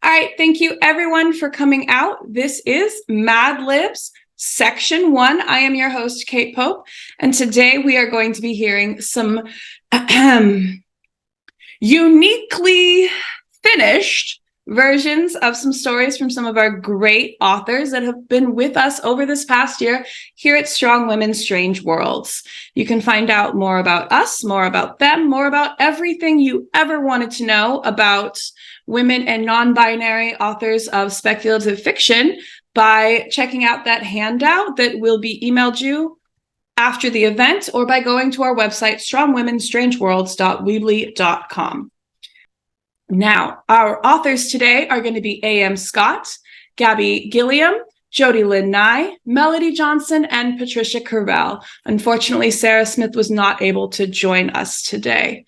All right, thank you everyone for coming out. This is MadLibs Section 1. I am your host, Kate Pope, and today we are going to be hearing some uniquely finished versions of some stories from some of our great authors that have been with us over this past year here at Strong Women, Strange Worlds. You can find out more about us, more about them, more about everything you ever wanted to know about women and non-binary authors of speculative fiction by checking out that handout that will be emailed you after the event, or by going to our website, strongwomenstrangeworlds.weebly.com. Now, our authors today are going to be A.M. Scott, Gabby Gilliam, Jody Lynn Nye, Melody Johnson, and Patricia Correll. Unfortunately, Sarah Smith was not able to join us today.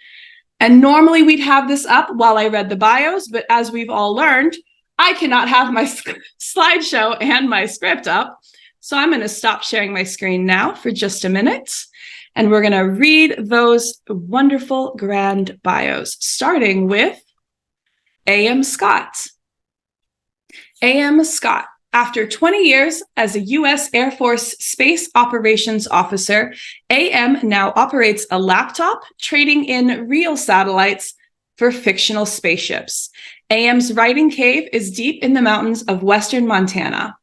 And normally we'd have this up while I read the bios, but as we've all learned, I cannot have my slideshow and my script up. So I'm going to stop sharing my screen now for just a minute. And we're going to read those wonderful grand bios, starting with A.M. Scott. A.M. Scott. After 20 years as a U.S. Air Force Space Operations Officer, A.M. now operates a laptop trading in real satellites for fictional spaceships. A.M.'s writing cave is deep in the mountains of western Montana.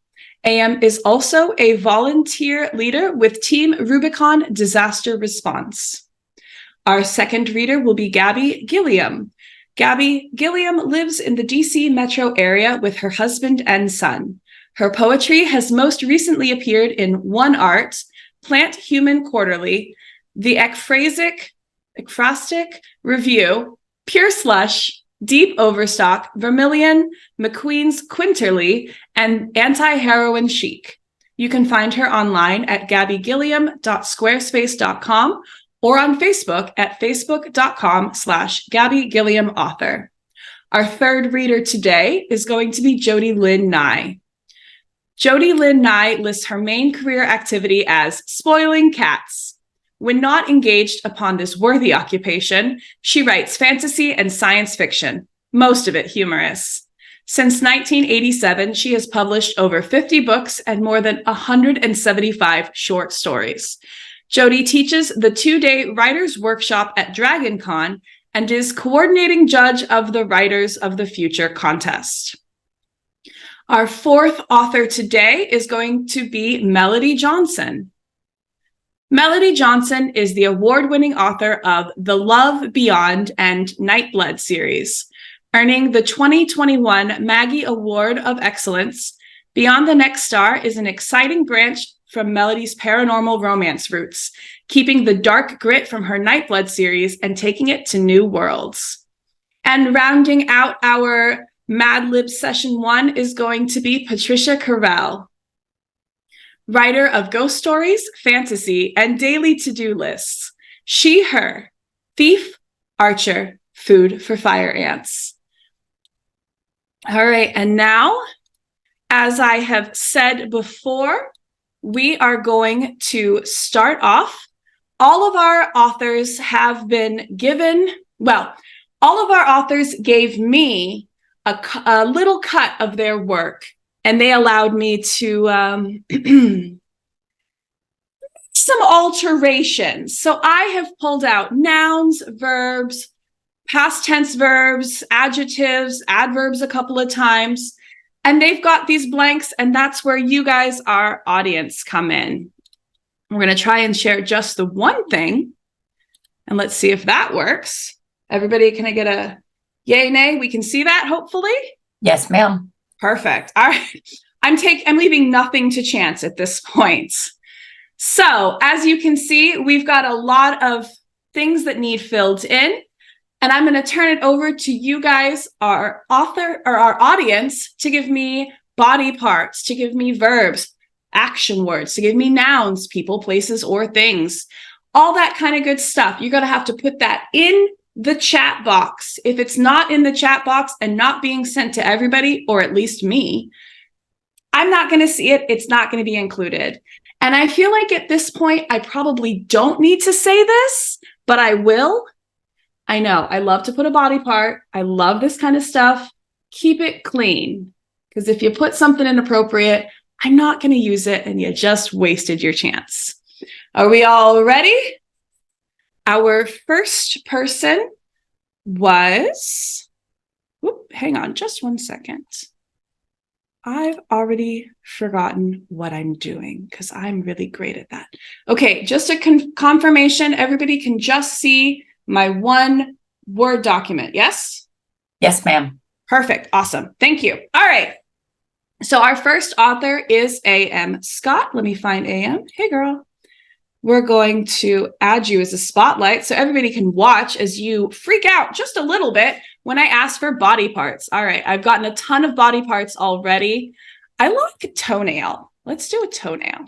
A.M. is also a volunteer leader with Team Rubicon Disaster Response. Our second reader will be Gabby Gilliam. Gabby Gilliam lives in the D.C. metro area with her husband and son. Her poetry has most recently appeared in One Art, Plant Human Quarterly, The Ekphrastic Review, Pure Slush, Deep Overstock, Vermilion, McQueen's Quinterly, and Anti-Heroin Chic. You can find her online at gabbygilliam.squarespace.com or on Facebook at facebook.com/GabbyGilliamAuthor. Our third reader today is going to be Jody Lynn Nye. Jody Lynn Nye lists her main career activity as spoiling cats. When not engaged upon this worthy occupation, she writes fantasy and science fiction, most of it humorous. Since 1987, she has published over 50 books and more than 175 short stories. Jody teaches the 2-day writers' workshop at DragonCon and is coordinating judge of the Writers of the Future contest. Our fourth author today is going to be Melody Johnson. Melody Johnson is the award-winning author of The Love Beyond and Nightblood series, earning the 2021 Maggie Award of Excellence. Beyond the Next Star is an exciting branch from Melody's paranormal romance roots, keeping the dark grit from her Nightblood series and taking it to new worlds. And rounding out our MadLibs Session 1 is going to be Patricia Correll, writer of ghost stories, fantasy, and daily to-do lists. She, her, thief, archer, food for fire ants. All right, and now, as I have said before, we are going to start off. All of our authors have been given, all of our authors gave me a little cut of their work, and they allowed me to some alterations. So I have pulled out nouns, verbs, past tense verbs, adjectives, adverbs a couple of times, and they've got these blanks, and that's where you guys, our audience, come in. We're going to try and share just the one thing, and let's see if that works. Everybody, can I get a yay, nay? We can see that, hopefully? Yes, ma'am. Perfect. All right. I'm leaving nothing to chance at this point. So, as you can see, we've got a lot of things that need filled in, and I'm going to turn it over to you guys, our audience, to give me body parts, to give me verbs, action words, to give me nouns, people, places, or things, all that kind of good stuff. You're going to have to put that in the chat box. If it's not in the chat box and not being sent to everybody, or at least me, I'm not going to see it. It's not going to be included. And I feel like at this point, I probably don't need to say this, but I will. I know I love to put a body part. I love this kind of stuff. keep it clean. Because if you put something inappropriate, I'm not going to use it and you just wasted your chance. Are we all ready? Our first person was, hang on just one second. I've already forgotten what I'm doing because I'm really great at that. Okay, just a confirmation. Everybody can just see my one Word document. Yes? Yes, ma'am. Perfect. Awesome. Thank you. All right. So our first author is A.M. Scott. Let me find A.M. Hey, girl. We're going to add you as a spotlight so everybody can watch as you freak out just a little bit when I ask for body parts. All right, I've gotten a ton of body parts already. I like a toenail. Let's do a toenail.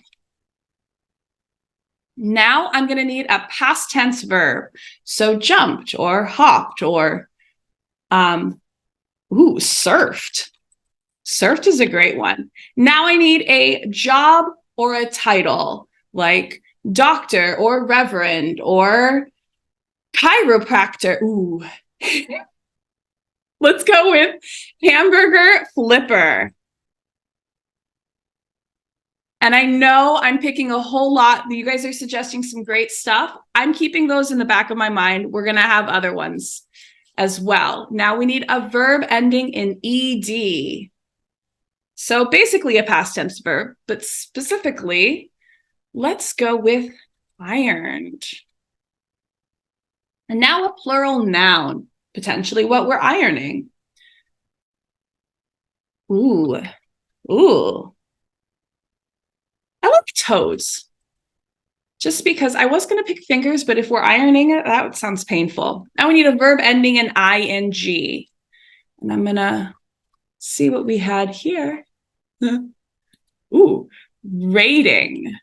Now I'm going to need a past tense verb. So jumped or hopped or, surfed. Surfed is a great one. Now I need a job or a title, like doctor or reverend or chiropractor. Ooh. Let's go with hamburger flipper. And I know I'm picking a whole lot. You guys are suggesting some great stuff. I'm keeping those in the back of my mind. We're going to have other ones as well. Now we need a verb ending in ed. So basically a past tense verb, but specifically, let's go with ironed. And now a plural noun, potentially what we're ironing. Ooh. I like toes. Just because I was going to pick fingers, but if we're ironing it, that sounds painful. Now we need a verb ending in ing. And I'm going to see what we had here. Ooh, rating.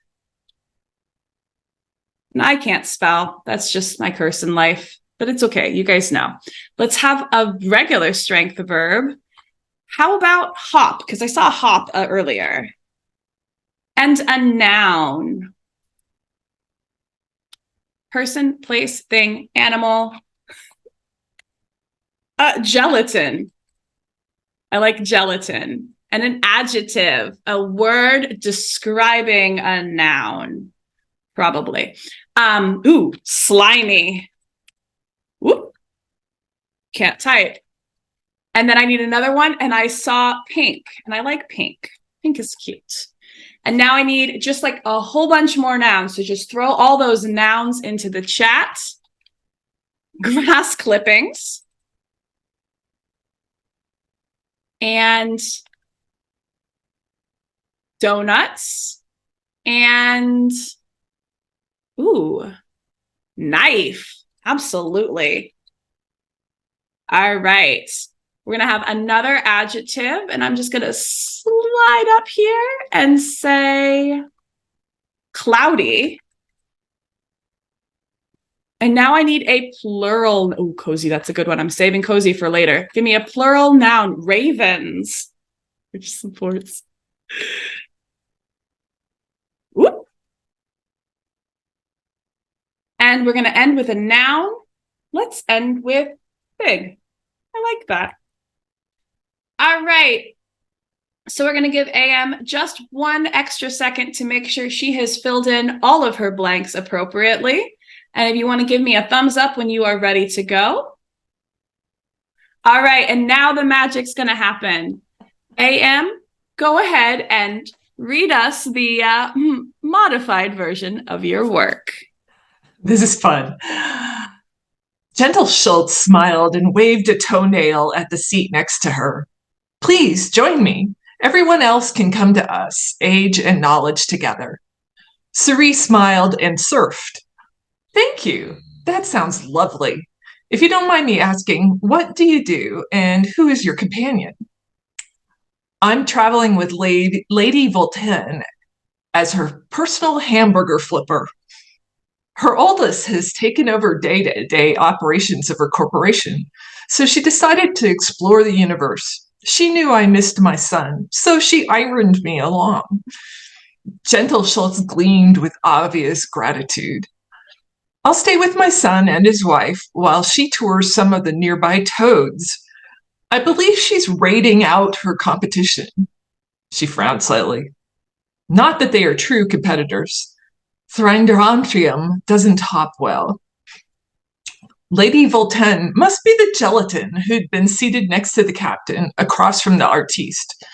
And I can't spell. That's just my curse in life, but it's okay. You guys know. Let's have a regular strength verb. How about hop? Because I saw hop earlier. And a noun. Person, place, thing, animal. Gelatin. I like gelatin. And an adjective, a word describing a noun. Probably. Slimy. Whoop. Can't type. And then I need another one, and I saw pink, and I like pink. Pink is cute. And now I need just like a whole bunch more nouns. So just throw all those nouns into the chat. Grass clippings. And donuts. And knife. Absolutely. All right. We're going to have another adjective, and I'm just going to slide up here and say cloudy. And now I need a plural. Oh, cozy. That's a good one. I'm saving cozy for later. Give me a plural noun. Ravens. Which supports. Whoop. And we're going to end with a noun. Let's end with big. I like that. All right. So we're going to give AM just one extra second to make sure she has filled in all of her blanks appropriately. And if you want to give me a thumbs up when you are ready to go. All right. And now the magic's going to happen. AM, go ahead and read us the modified version of your work. This is fun. Gentle Schultz smiled and waved a toenail at the seat next to her. Please join me. Everyone else can come to us, age and knowledge together. Cerie smiled and surfed. Thank you. That sounds lovely. If you don't mind me asking, what do you do and who is your companion? I'm traveling with Lady Voltaire as her personal hamburger flipper. Her oldest has taken over day-to-day operations of her corporation, so she decided to explore the universe. She knew I missed my son, so she ironed me along. Gentle Schultz gleamed with obvious gratitude. I'll stay with my son and his wife while she tours some of the nearby toads. I believe she's rating out her competition. She frowned slightly. Not that they are true competitors. Thrandrauntrium doesn't hop well. Lady Voltaine must be the gelatin who'd been seated next to the captain, across from the artiste.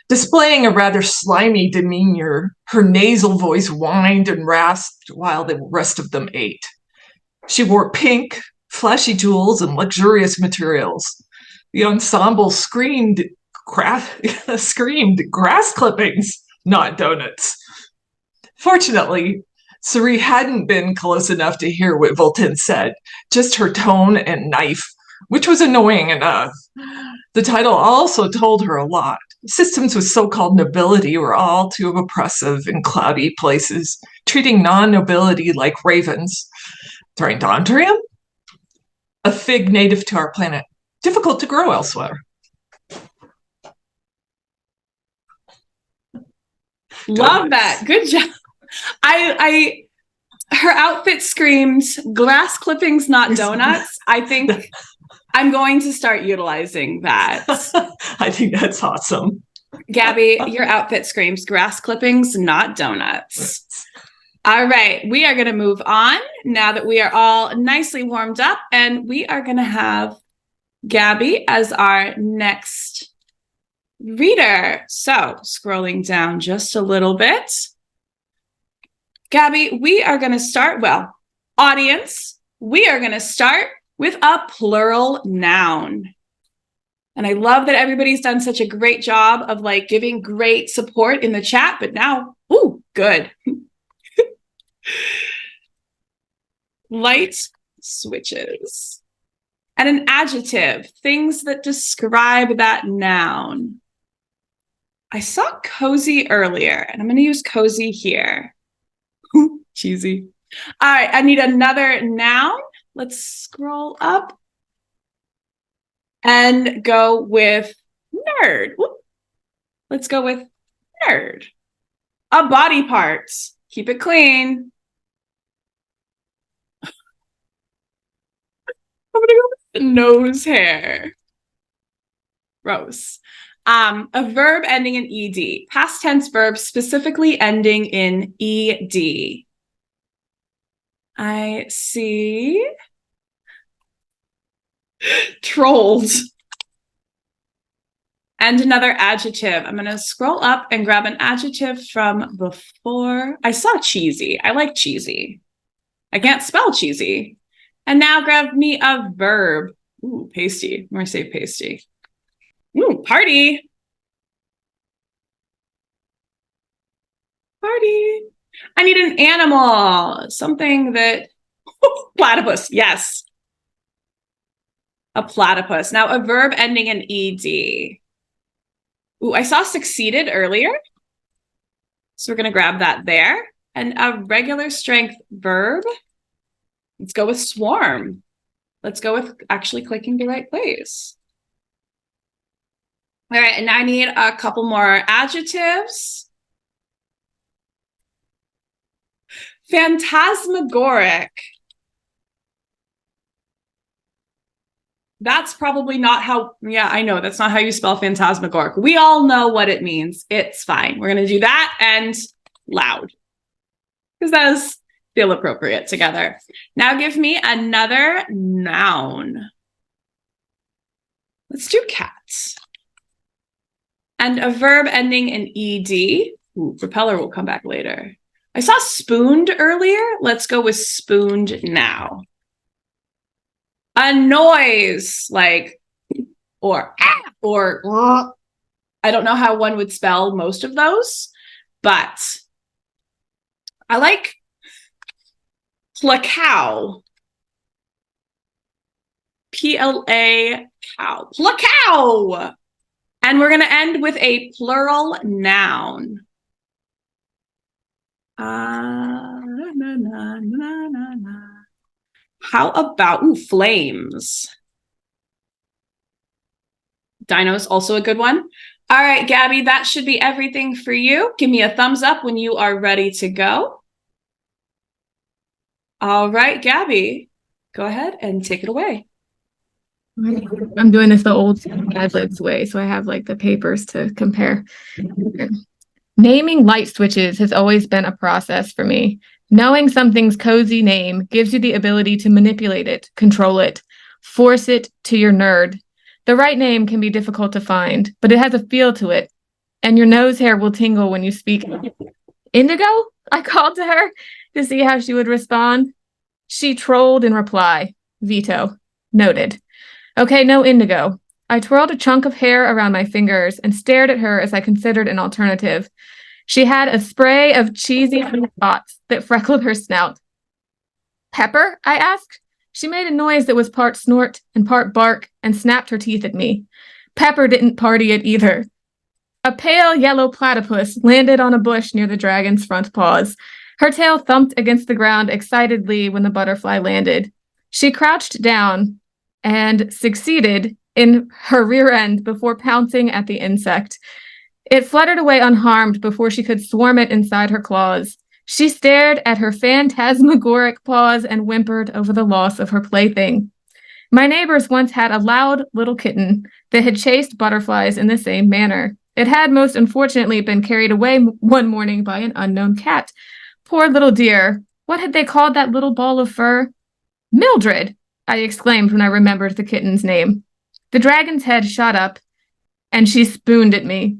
Displaying a rather slimy demeanor, her nasal voice whined and rasped while the rest of them ate. She wore pink, flashy jewels, and luxurious materials. The ensemble screamed grass clippings, not donuts. Fortunately, Cerie hadn't been close enough to hear what Voltaine said, just her tone and knife, which was annoying enough. The title also told her a lot. Systems with so-called nobility were all too oppressive in cloudy places, treating non-nobility like ravens. Thrandrauntrium? A fig native to our planet, difficult to grow elsewhere. Love that. Good job. Her outfit screams glass clippings, not donuts. I think I'm going to start utilizing that. I think that's awesome. Gabby, your outfit screams grass clippings, not donuts. All right, we are going to move on now that we are all nicely warmed up, and we are going to have Gabby as our next reader. So scrolling down just a little bit. Gabby, we are going to start, audience, we are going to start with a plural noun. And I love that everybody's done such a great job of like giving great support in the chat, but now, good. Light switches. And an adjective, things that describe that noun. I saw cozy earlier, and I'm going to use cozy here. Cheesy. All right, I need another noun. Let's scroll up and go with nerd. Let's go with nerd. A body part. Keep it clean. I'm going to go with nose hair. Gross. A verb ending in ed. Past tense verb specifically ending in ed. I see trolled. And another adjective. I'm going to scroll up and grab an adjective from before. I saw cheesy. I like cheesy. I can't spell cheesy. And now grab me a verb. Ooh, pasty. I'm going to say pasty. Ooh, party. Party. I need an animal. Something that... platypus. Yes. A platypus. Now, a verb ending in ed. Ooh, I saw succeeded earlier. So we're going to grab that there. And a regular strength verb. Let's go with swarm. Let's go with actually clicking the right place. All right, and I need a couple more adjectives. Phantasmagoric. That's probably not how, I know that's not how you spell phantasmagoric. We all know what it means. It's fine. We're going to do that and loud, because that does feel appropriate together. Now give me another noun. Let's do cats. And a verb ending in ed. Ooh, propeller will come back later. I saw spooned earlier. Let's go with spooned now. A noise like, or I don't know how one would spell most of those, but I like placow. P-L-A cow. Placow. And we're going to end with a plural noun. How about flames? Dino's also a good one. All right, Gabby, that should be everything for you. Give me a thumbs up when you are ready to go. All right, Gabby, go ahead and take it away. I'm doing this the old MadLibs way, so I have like the papers to compare. Naming light switches has always been a process for me. Knowing something's cozy name gives you the ability to manipulate it, control it, force it to your nerd. The right name can be difficult to find, but it has a feel to it, and your nose hair will tingle when you speak. Indigo? I called to her to see how she would respond. She trolled in reply. Veto. Noted. Okay, no Indigo. I twirled a chunk of hair around my fingers and stared at her as I considered an alternative. She had a spray of cheesy spots that freckled her snout. Pepper? I asked. She made a noise that was part snort and part bark and snapped her teeth at me. Pepper didn't party it either. A pale yellow platypus landed on a bush near the dragon's front paws. Her tail thumped against the ground excitedly when the butterfly landed. She crouched down and succeeded in her rear end before pouncing at the insect. It fluttered away unharmed before she could swarm it inside her claws. She stared at her phantasmagoric paws and whimpered over the loss of her plaything. My neighbors once had a loud little kitten that had chased butterflies in the same manner. It had most unfortunately been carried away one morning by an unknown cat. Poor little dear. What had they called that little ball of fur? Mildred, I exclaimed when I remembered the kitten's name. The dragon's head shot up, and she spooned at me.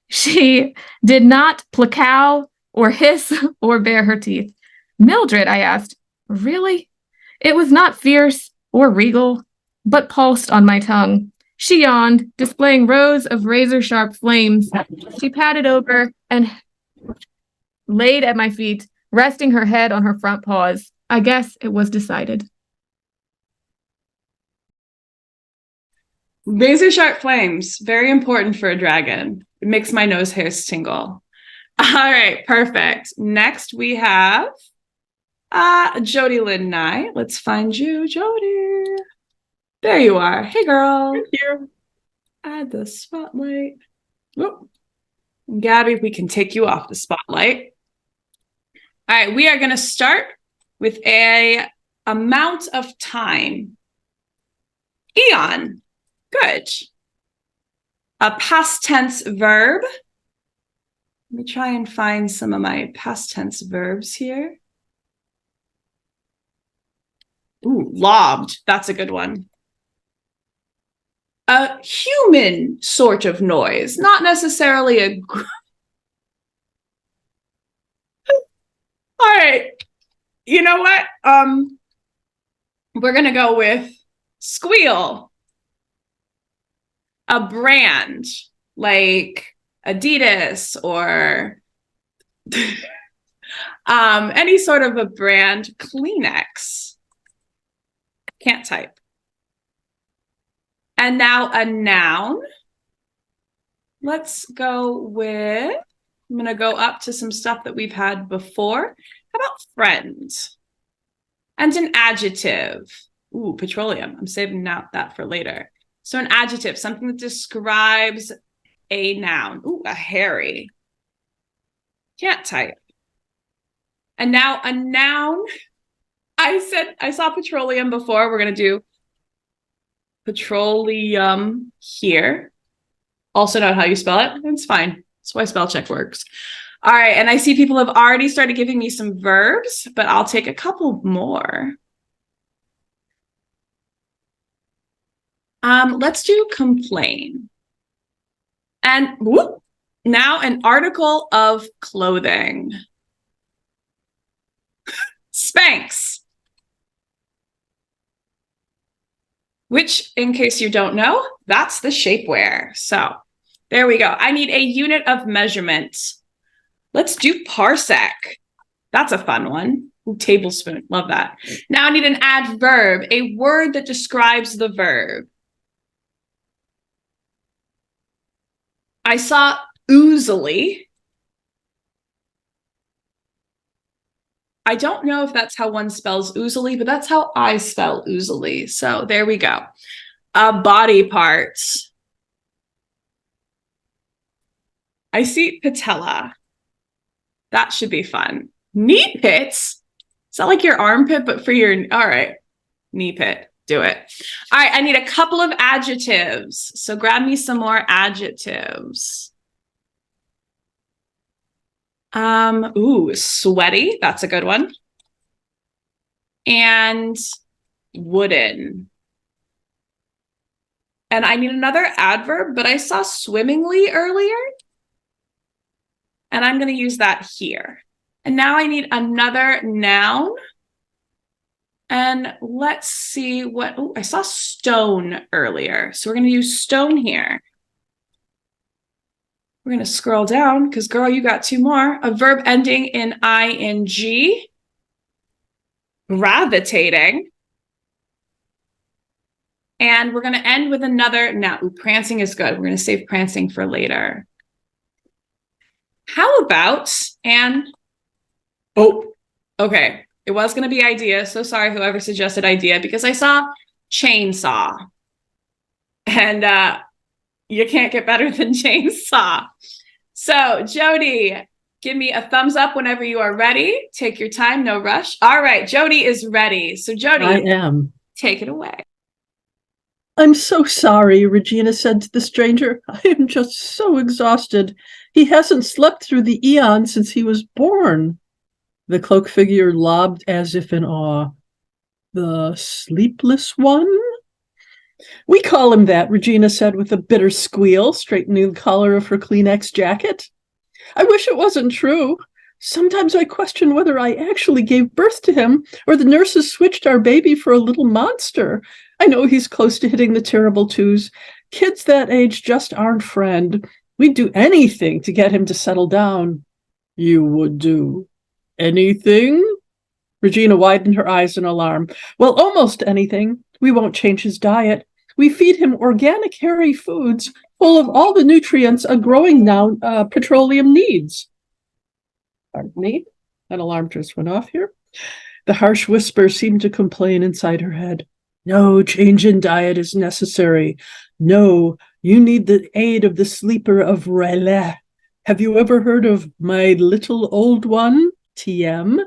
She did not placow or hiss or bare her teeth. Mildred, I asked. Really? It was not fierce or regal, but pulsed on my tongue. She yawned, displaying rows of razor-sharp flames. She patted over and laid at my feet, resting her head on her front paws. I guess it was decided. Razor sharp flames, very important for a dragon. It makes my nose hairs tingle. All right, perfect. Next we have Jody Lynn Nye. Let's find you, Jody. There you are. Hey, girl. Thank you. Add the spotlight. Whoop. And Gabby, we can take you off the spotlight. All right, we are going to start with a amount of time. Eon. Good. A past tense verb. Let me try and find some of my past tense verbs here. Ooh, lobbed. That's a good one. A human sort of noise, not necessarily a... All right. You know what? We're going to go with squeal. A brand like Adidas or any sort of a brand. Kleenex. Can't type. And now a noun. Let's go with, I'm going to go up to some stuff that we've had before. How about friend? And an adjective. Ooh, petroleum. I'm saving that for later. So an adjective, something that describes a noun. Ooh, a hairy. Can't type. And now a noun. I saw petroleum before. We're going to do petroleum here. Also not how you spell it. It's fine. That's why spell check works. All right. And I see people have already started giving me some verbs, but I'll take a couple more. Let's do complain. And whoop, now an article of clothing. Spanx. Which, in case you don't know, that's the shapewear. So there we go. I need a unit of measurement. Let's do parsec. That's a fun one. Ooh, tablespoon. Love that. Now I need an adverb, a word that describes the verb. I saw oozily. I don't know if that's how one spells oozily, but that's how I spell oozily. So there we go. Body parts. I see patella. That should be fun. Knee pits. Is that like your armpit, but for your, all right. Knee pit. Do it. All right, I need a couple of adjectives. So grab me some more adjectives. Ooh, sweaty. That's a good one. And wooden. And I need another adverb, but I saw swimmingly earlier. And I'm going to use that here. And now I need another noun. And let's see what, oh, I saw stone earlier. So we're going to use stone here. We're going to scroll down because, girl, you got two more. A verb ending in ing. Gravitating. And we're going to end with another noun. Ooh, prancing is good. We're going to save prancing for later. How about, and, oh, okay. It was going to be idea. So sorry, whoever suggested idea, because I saw chainsaw. And you can't get better than chainsaw. So, Jody, give me a thumbs up whenever you are ready. Take your time, no rush. All right, Jody is ready. So, Jody, I am. Take it away. I'm so sorry, Regina said to the stranger. I am just so exhausted. He hasn't slept through the eon since he was born. The cloaked figure lobbed as if in awe. The sleepless one? We call him that, Regina said with a bitter squeal, straightening the collar of her Kleenex jacket. I wish it wasn't true. Sometimes I question whether I actually gave birth to him, or the nurses switched our baby for a little monster. I know he's close to hitting the terrible twos. Kids that age just aren't friend. We'd do anything to get him to settle down. You would do anything? Regina widened her eyes in alarm. Well, almost anything. We won't change his diet. We feed him organic, hairy foods full of all the nutrients a growing petroleum needs. Pardon me? An alarm just went off here. The harsh whisper seemed to complain inside her head. No change in diet is necessary. No, you need the aid of the sleeper of Relais. Have you ever heard of my little old one, TM?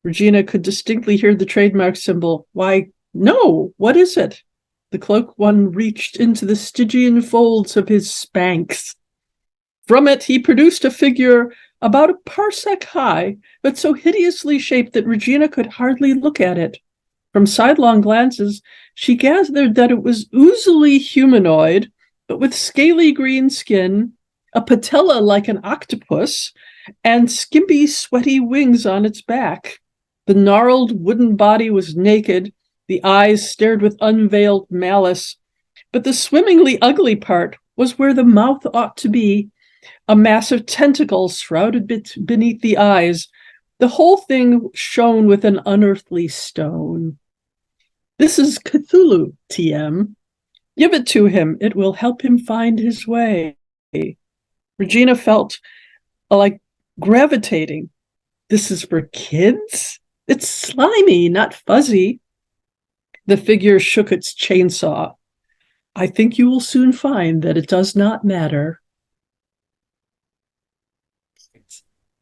Regina could distinctly hear the trademark symbol. Why, no, what is it? The cloaked one reached into the Stygian folds of his Spanx. From it, he produced a figure about a parsec high, but so hideously shaped that Regina could hardly look at it. From sidelong glances, she gathered that it was oozily humanoid, but with scaly green skin, a patella like an octopus, and skimpy, sweaty wings on its back. The gnarled wooden body was naked, the eyes stared with unveiled malice, but the swimmingly ugly part was where the mouth ought to be, a mass of tentacles shrouded beneath the eyes. The whole thing shone with an unearthly stone. This is Cthulhu, TM. Give it to him. It will help him find his way. Regina felt like gravitating. This is for kids? It's slimy, not fuzzy. The figure shook its chainsaw. I think you will soon find that it does not matter.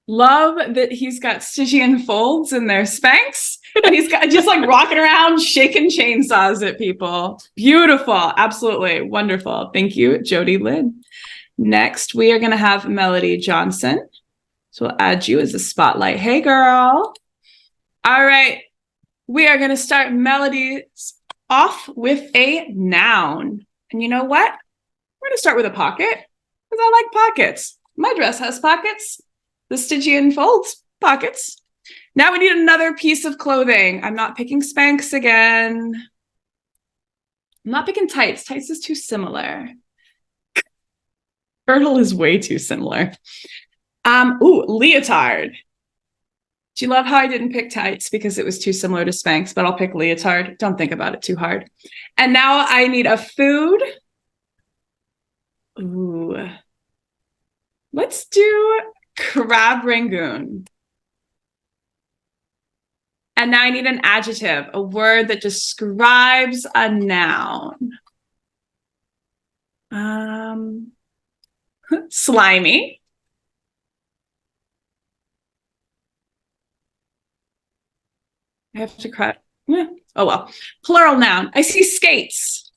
Love that he's got Stygian folds in their Spanx, and he's got just like rocking around, shaking chainsaws at people. Beautiful. Absolutely wonderful. Thank you, Jody Lynn. Next, we are going to have Melody Johnson. So we'll add you as a spotlight. Hey, girl. All right. We are going to start Melody off with a noun. And you know what? We're going to start with a pocket because I like pockets. My dress has pockets. The Stygian folds, pockets. Now we need another piece of clothing. I'm not picking Spanx again. I'm not picking tights. Tights is too similar. Girdle is way too similar. Leotard. Do you love how I didn't pick tights because it was too similar to Spanx, but I'll pick leotard. Don't think about it too hard. And now I need a food. Ooh. Let's do crab rangoon. And now I need an adjective, a word that describes a noun. Slimy. I have to cut. Yeah, Oh, well. Plural noun. I see skates.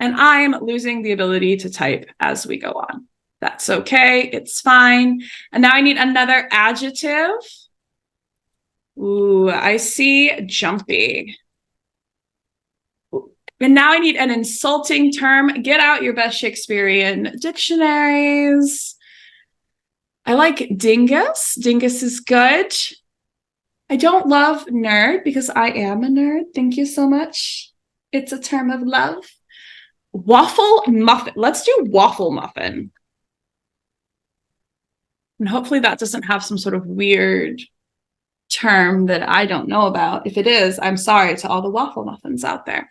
And I'm losing the ability to type as we go on. That's okay. It's fine. And now I need another adjective. Ooh, I see jumpy. And now I need an insulting term. Get out your best Shakespearean dictionaries. I like dingus. Dingus is good. I don't love nerd because I am a nerd. Thank you so much. It's a term of love. Waffle muffin. Let's do waffle muffin. And hopefully that doesn't have some sort of weird term that I don't know about. If it is, I'm sorry to all the waffle muffins out there.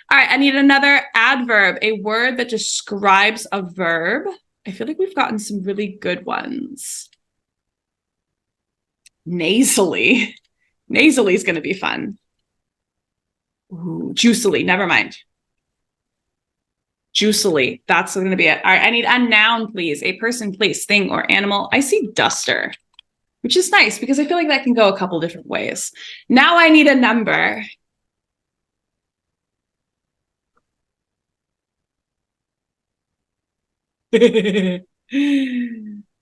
All right, I need another adverb, a word that describes a verb. I feel like we've gotten some really good ones. Nasally. Nasally is going to be fun. Ooh, juicily, never mind. Juicily, that's going to be it. All right, I need a noun, please. A person, place, thing, or animal. I see duster, which is nice because I feel like that can go a couple different ways. Now I need a number.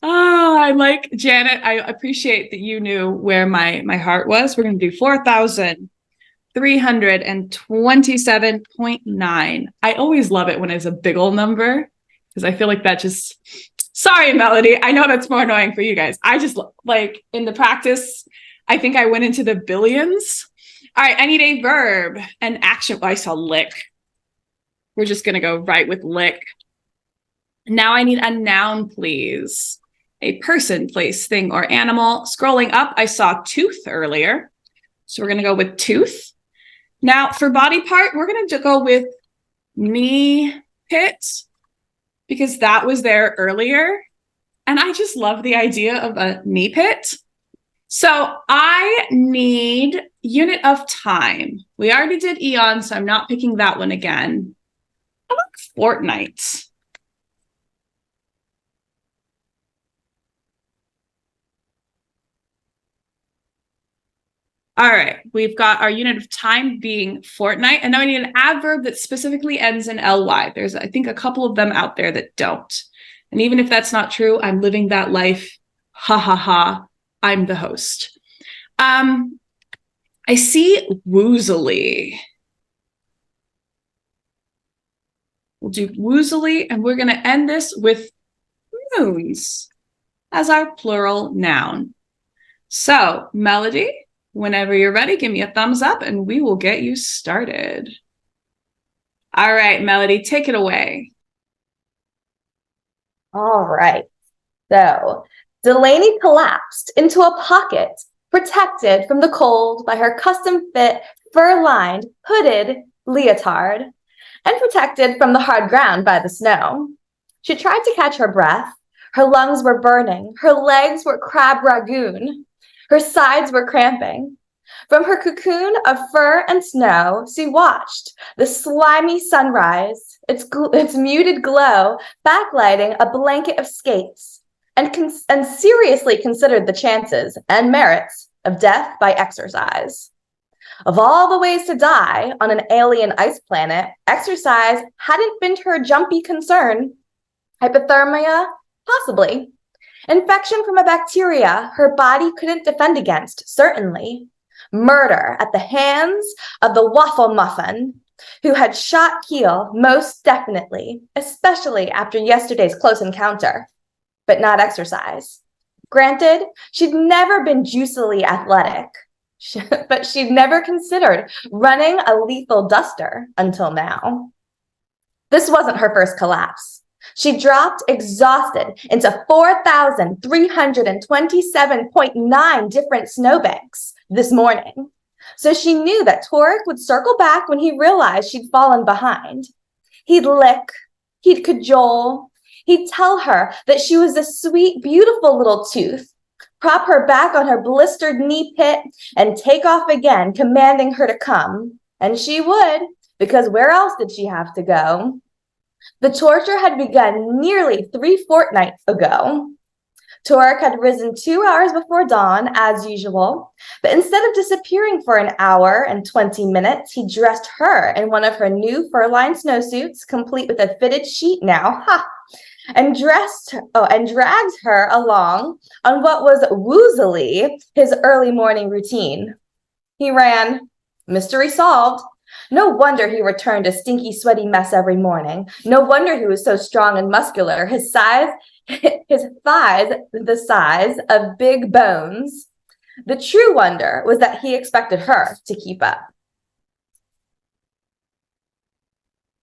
Oh, I'm like, Janet, I appreciate that you knew where my heart was. We're going to do 4,327.9. I always love it when it's a big old number because I feel like that just, sorry, Melody. I know that's more annoying for you guys. I just like in the practice, I think I went into the billions. All right, I need a verb, an action. Oh, I saw lick. We're just going to go right with lick. Now I need a noun, please. A person, place, thing, or animal. Scrolling up, I saw tooth earlier. So we're going to go with tooth. Now for body part, we're going to go with knee pit because that was there earlier. And I just love the idea of a knee pit. So I need unit of time. We already did eon, so I'm not picking that one again. I like fortnight. All right, we've got our unit of time being fortnight, and now I need an adverb that specifically ends in ly. There's, I think, a couple of them out there that don't. And even if that's not true, I'm living that life. Ha ha ha, I'm the host. I see woozily. We'll do woozily, and we're going to end this with moons as our plural noun. So, Melody, whenever you're ready, give me a thumbs up and we will get you started. All right, Melody, take it away. All right. So Delaney collapsed into a pocket, protected from the cold by her custom-fit, fur-lined, hooded leotard, and protected from the hard ground by the snow. She tried to catch her breath. Her lungs were burning. Her legs were crab ragoon. Her sides were cramping. From her cocoon of fur and snow, she watched the slimy sunrise, its muted glow backlighting a blanket of skates, and seriously considered the chances and merits of death by exercise. Of all the ways to die on an alien ice planet, exercise hadn't been her jumpy concern. Hypothermia? Possibly. Infection from a bacteria her body couldn't defend against, certainly. Murder at the hands of the waffle muffin, who had shot Keel, most definitely, especially after yesterday's close encounter. But not exercise. Granted, she'd never been juicily athletic, but she'd never considered running a lethal duster until now. This wasn't her first collapse. She dropped exhausted into 4,327.9 different snowbanks this morning. So she knew that Torek would circle back when he realized she'd fallen behind. He'd lick, he'd cajole, he'd tell her that she was a sweet, beautiful little tooth, prop her back on her blistered knee pit, and take off again, commanding her to come. And she would, because where else did she have to go? The torture had begun nearly 3 fortnights ago. Torque had risen 2 hours before dawn, as usual, but instead of disappearing for an hour and 20 minutes, he dressed her in one of her new fur-lined snowsuits, complete with a fitted sheet now, and dragged her along on what was woozily his early morning routine. He ran, mystery solved. No wonder he returned a stinky, sweaty mess every morning. No wonder he was so strong and muscular. His thighs the size of big bones. The true wonder was that he expected her to keep up.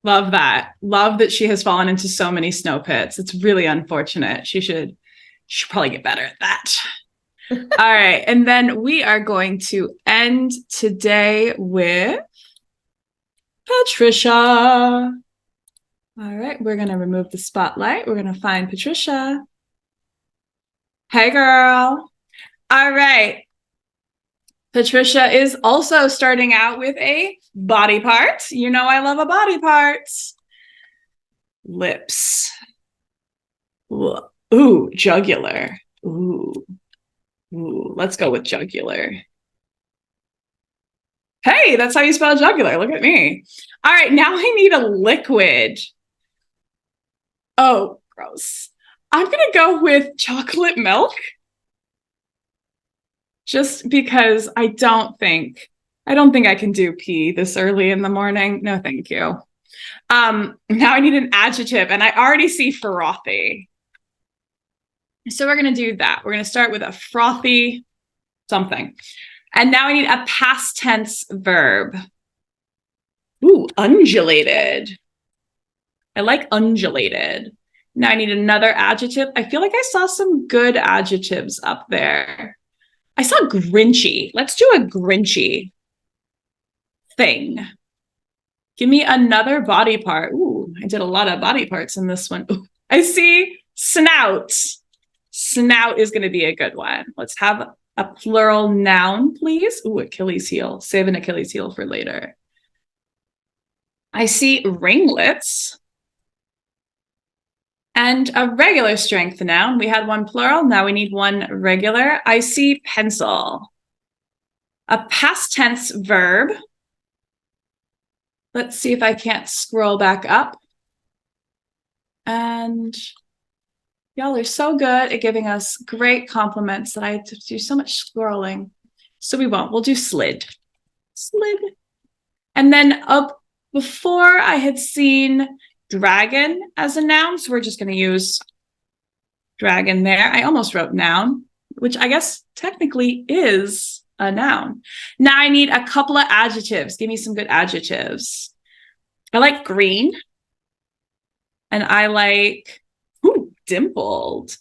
Love that. Love that she has fallen into so many snow pits. It's really unfortunate. She should probably get better at that. All right. And then we are going to end today with Patricia. All right. We're going to remove the spotlight. We're going to find Patricia. Hey, girl. All right. Patricia is also starting out with a body part. You know I love a body part. Lips. Ooh, jugular. Ooh, let's go with jugular. Hey, that's how you spell jugular. Look at me. All right, now I need a liquid. Oh, gross. I'm going to go with chocolate milk. Just because I don't think I can do pee this early in the morning. No, thank you. Now I need an adjective, and I already see frothy. So we're going to do that. We're going to start with a frothy something. And now I need a past tense verb. Ooh, undulated. I like undulated. Now I need another adjective. I feel like I saw some good adjectives up there. I saw grinchy. Let's do a grinchy thing. Give me another body part. Ooh, I did a lot of body parts in this one. Ooh, I see snout. Snout is going to be a good one. Let's have a plural noun, please. Ooh, Achilles heel. Save an Achilles heel for later. I see ringlets. And a regular strength noun. We had one plural. Now we need one regular. I see pencil. A past tense verb. Let's see if I can't scroll back up. And y'all are so good at giving us great compliments that I have to do so much scrolling. So we won't. We'll do slid. Slid. And then up before I had seen dragon as a noun, so we're just going to use dragon there. I almost wrote noun, which I guess technically is a noun. Now I need a couple of adjectives. Give me some good adjectives. I like green. And I like dimpled,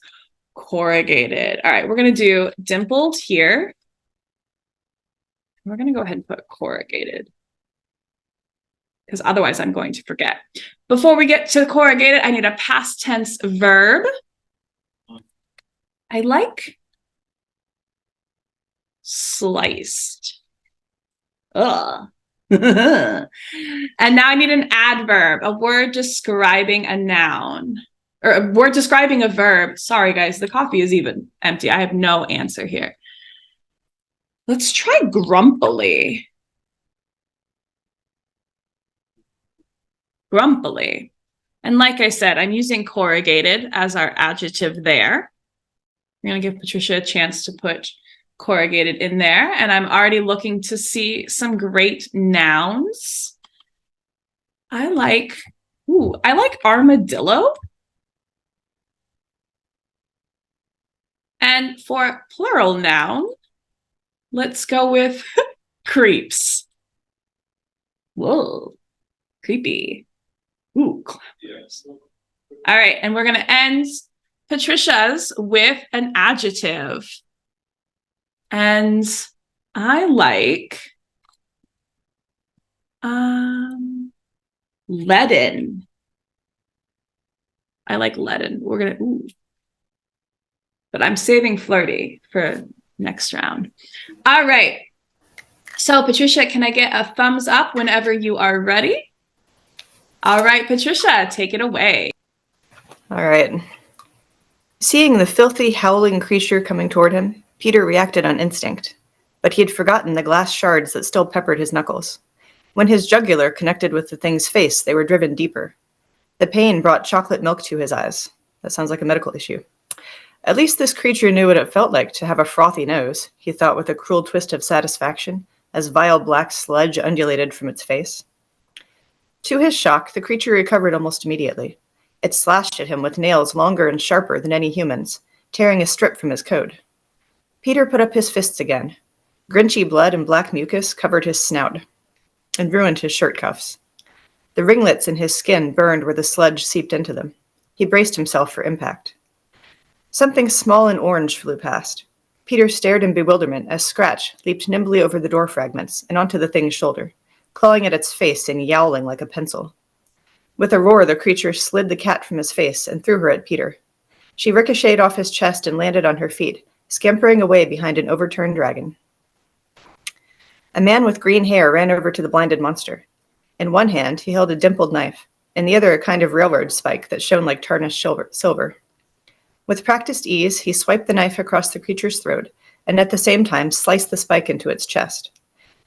corrugated. All right, we're going to do dimpled here. We're going to go ahead and put corrugated, because otherwise I'm going to forget. Before we get to corrugated, I need a past tense verb. I like sliced. Ugh. And now I need an adverb, a word describing a noun, or a word describing a verb. Sorry, guys, the coffee is even empty. I have no answer here. Let's try grumpily. Grumpily. And like I said, I'm using corrugated as our adjective there. I'm going to give Patricia a chance to put corrugated in there. And I'm already looking to see some great nouns. I like armadillo. And for plural noun, let's go with creeps. Whoa, creepy. Ooh. Yes. All right, and we're going to end Patricia's with an adjective. And I like leaden. I like leaden. We're going to, but I'm saving flirty for next round. All right. So Patricia, can I get a thumbs up whenever you are ready? All right, Patricia, take it away. All right. Seeing the filthy, howling creature coming toward him, Peter reacted on instinct, but he had forgotten the glass shards that still peppered his knuckles. When his jugular connected with the thing's face, they were driven deeper. The pain brought chocolate milk to his eyes. That sounds like a medical issue. At least this creature knew what it felt like to have a frothy nose, he thought with a cruel twist of satisfaction, as vile black sludge undulated from its face. To his shock, the creature recovered almost immediately. It slashed at him with nails longer and sharper than any human's, tearing a strip from his coat. Peter put up his fists again. Grinchy blood and black mucus covered his snout and ruined his shirt cuffs. The ringlets in his skin burned where the sludge seeped into them. He braced himself for impact. Something small and orange flew past. Peter stared in bewilderment as Scratch leaped nimbly over the door fragments and onto the thing's shoulder, clawing at its face and yowling like a pencil. With a roar, the creature slid the cat from his face and threw her at Peter. She ricocheted off his chest and landed on her feet, scampering away behind an overturned dragon. A man with green hair ran over to the blinded monster. In one hand, he held a dimpled knife, in the other a kind of railroad spike that shone like tarnished silver. With practiced ease, he swiped the knife across the creature's throat, and at the same time sliced the spike into its chest.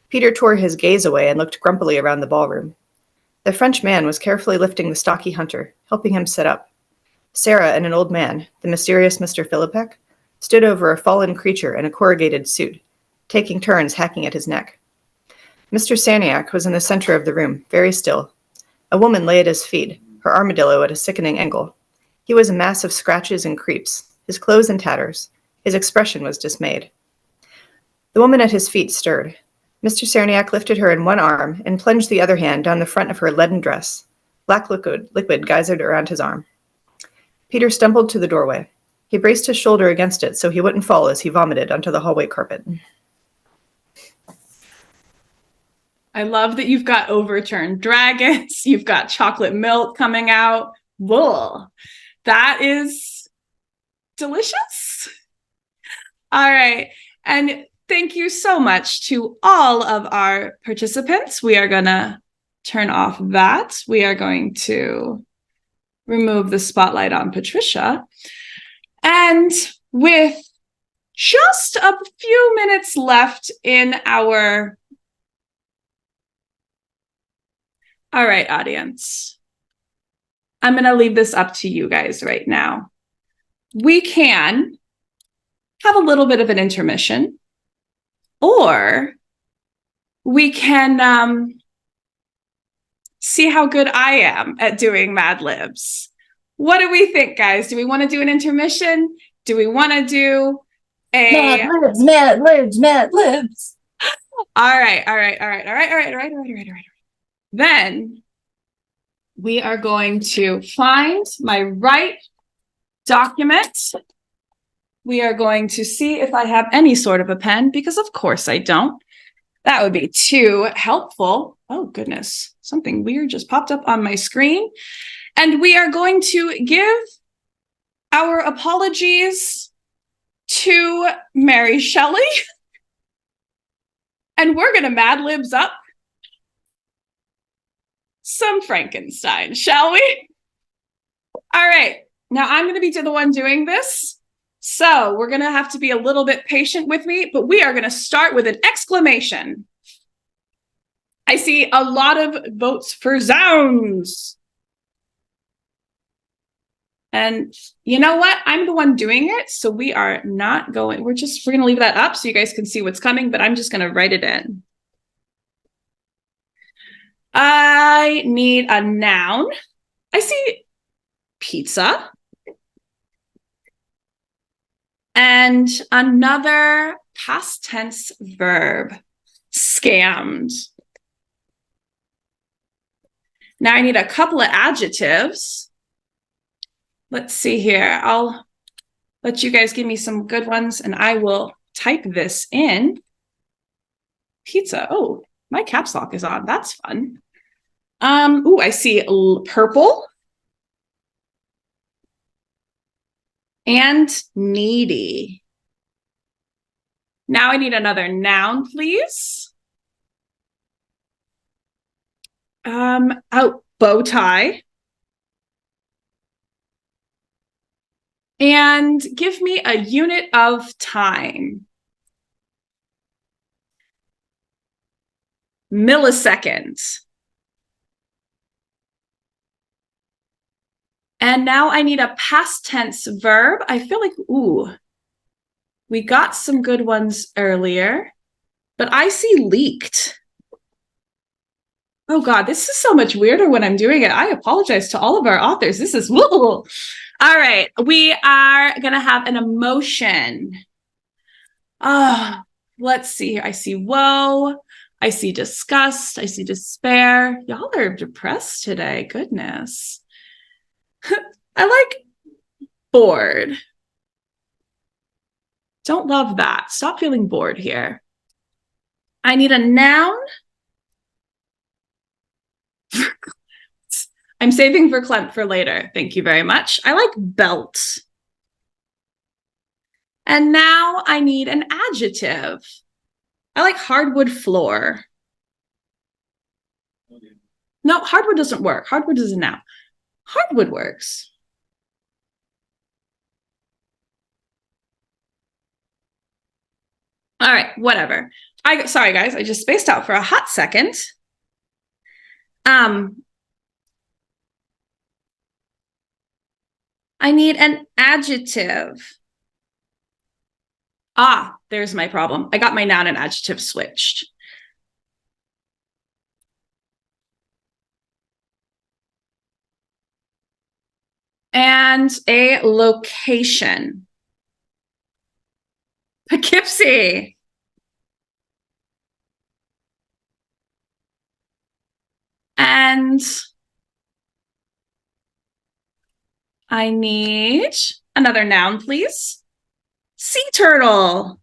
Peter tore his gaze away and looked grumpily around the ballroom. The French man was carefully lifting the stocky hunter, helping him sit up. Sarah and an old man, the mysterious Mr. Philippek, stood over a fallen creature in a corrugated suit, taking turns hacking at his neck. Mr. Saniak was in the center of the room, very still. A woman lay at his feet, her armadillo at a sickening angle. He was a mass of scratches and creeps, his clothes in tatters. His expression was dismayed. The woman at his feet stirred. Mr. Cerniak lifted her in one arm and plunged the other hand down the front of her leaden dress. Black liquid geysered around his arm. Peter stumbled to the doorway. He braced his shoulder against it so he wouldn't fall as he vomited onto the hallway carpet. I love that you've got overturned dragons. You've got chocolate milk coming out. Whoa. That is delicious. All right. And thank you so much to all of our participants. We are going to turn off that. We are going to remove the spotlight on Patricia. And with just a few minutes left in our... All right, audience. I'm going to leave this up to you guys right now. We can have a little bit of an intermission, or we can see how good I am at doing Mad Libs. What do we think, guys? Do we want to do an intermission? Do we want to do a... Mad Libs, Mad Libs, Mad Libs. All right. Then we are going to find my right document. We are going to see if I have any sort of a pen, because of course I don't. That would be too helpful. Oh, goodness. Something weird just popped up on my screen. And we are going to give our apologies to Mary Shelley. And we're going to Mad Libs up some Frankenstein, shall we? All right. Now I'm going to be the one doing this. So we're going to have to be a little bit patient with me, but we are going to start with an exclamation. I see a lot of votes for Zounds. And you know what? I'm the one doing it. So we are not going, we're going to leave that up so you guys can see what's coming, but I'm just going to write it in. I need a noun. I see pizza. And another past tense verb, scammed. Now I need a couple of adjectives. Let's see here. I'll let you guys give me some good ones and I will type this in. Pizza. Oh, my caps lock is on. That's fun. I see purple and needy. Now I need another noun, please. Bow tie. And give me a unit of time. Milliseconds. And now I need a past tense verb. I feel like, we got some good ones earlier, but I see leaked. Oh God, this is so much weirder when I'm doing it. I apologize to all of our authors. This is, woo. All right, we are gonna have an emotion. Let's see here. I see woe. I see disgust. I see despair. Y'all are depressed today. Goodness. I like bored. Don't love that. Stop feeling bored here. I need a noun. I'm saving verklempt for later. Thank you very much. I like belt. And now I need an adjective. I like hardwood floor. No, hardwood doesn't work. Hardwood is a noun. Hardwood works. All right, whatever. Sorry, guys. I just spaced out for a hot second. I need an adjective. There's my problem. I got my noun and adjective switched. And a location. Poughkeepsie. And I need another noun, please. Sea turtle.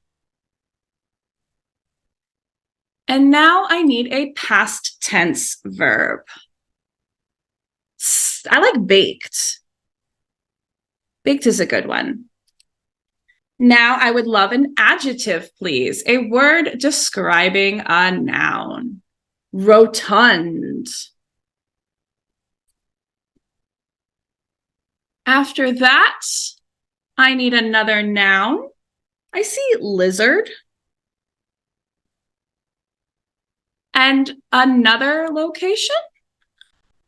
And now I need a past tense verb. I like baked. Baked is a good one. Now I would love an adjective, please. A word describing a noun. Rotund. After that, I need another noun. I see lizard. And another location?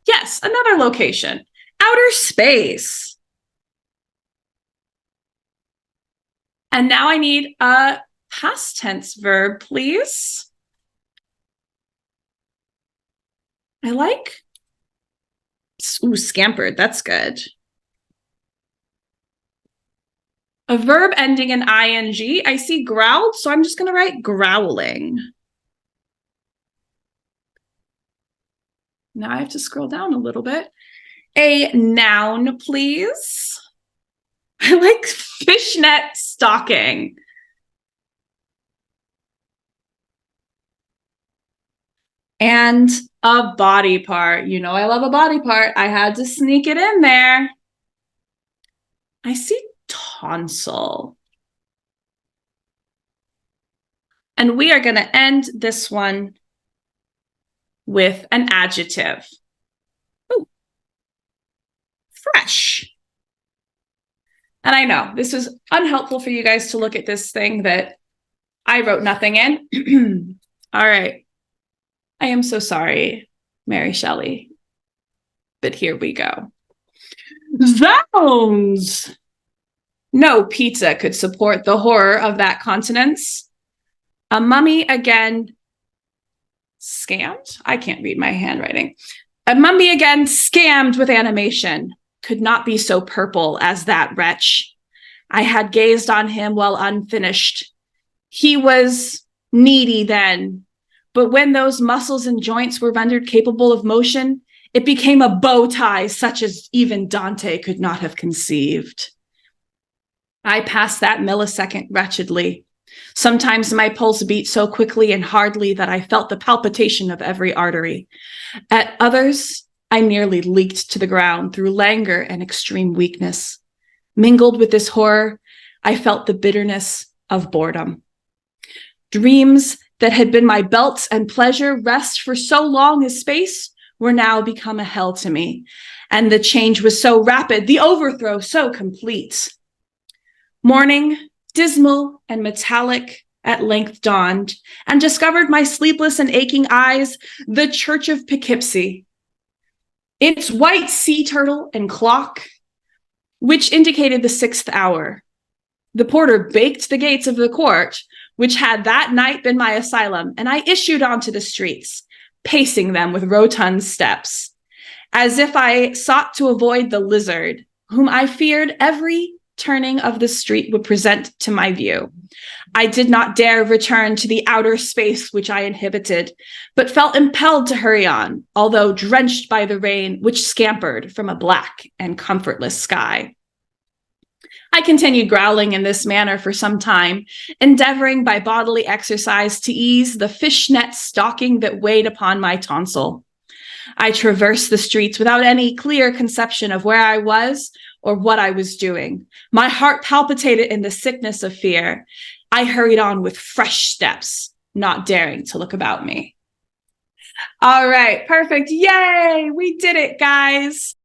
Yes, another location. Outer space. And now I need a past tense verb, please. I like, scampered, that's good. A verb ending in ing. I see growled, so I'm just going to write growling. Now I have to scroll down a little bit. A noun, please. I like fishnet stocking. And a body part. You know I love a body part. I had to sneak it in there. I see tonsil. And we are going to end this one with an adjective. Ooh. Fresh. And I know this was unhelpful for you guys to look at this thing that I wrote nothing in. All right. I am so sorry, Mary Shelley. But here we go. Zounds! No pizza could support the horror of that continence. A mummy again scammed? I can't read my handwriting. A mummy again scammed with animation. Could not be so purple as that wretch. I had gazed on him while unfinished. He was needy then, but when those muscles and joints were rendered capable of motion, it became a bow tie such as even Dante could not have conceived. I passed that millisecond wretchedly. Sometimes my pulse beat so quickly and hardly that I felt the palpitation of every artery. At others, I nearly leaked to the ground through languor and extreme weakness. Mingled with this horror, I felt the bitterness of boredom. Dreams that had been my belts and pleasure rest for so long as space were now become a hell to me. And the change was so rapid, the overthrow so complete. Morning, dismal and metallic, at length dawned, and discovered my sleepless and aching eyes the Church of Poughkeepsie. Its white sea turtle and clock, which indicated the 6th hour. The porter baked the gates of the court, which had that night been my asylum, and I issued onto the streets, pacing them with rotund steps, as if I sought to avoid the lizard, whom I feared every turning of the street would present to my view. I did not dare return to the outer space which I inhabited, but felt impelled to hurry on, although drenched by the rain which scampered from a black and comfortless sky. I continued growling in this manner for some time, endeavoring by bodily exercise to ease the fishnet stocking that weighed upon my tonsil. I traversed the streets without any clear conception of where I was or what I was doing. My heart palpitated in the sickness of fear. I hurried on with fresh steps, not daring to look about me. All right, perfect. Yay, we did it, guys.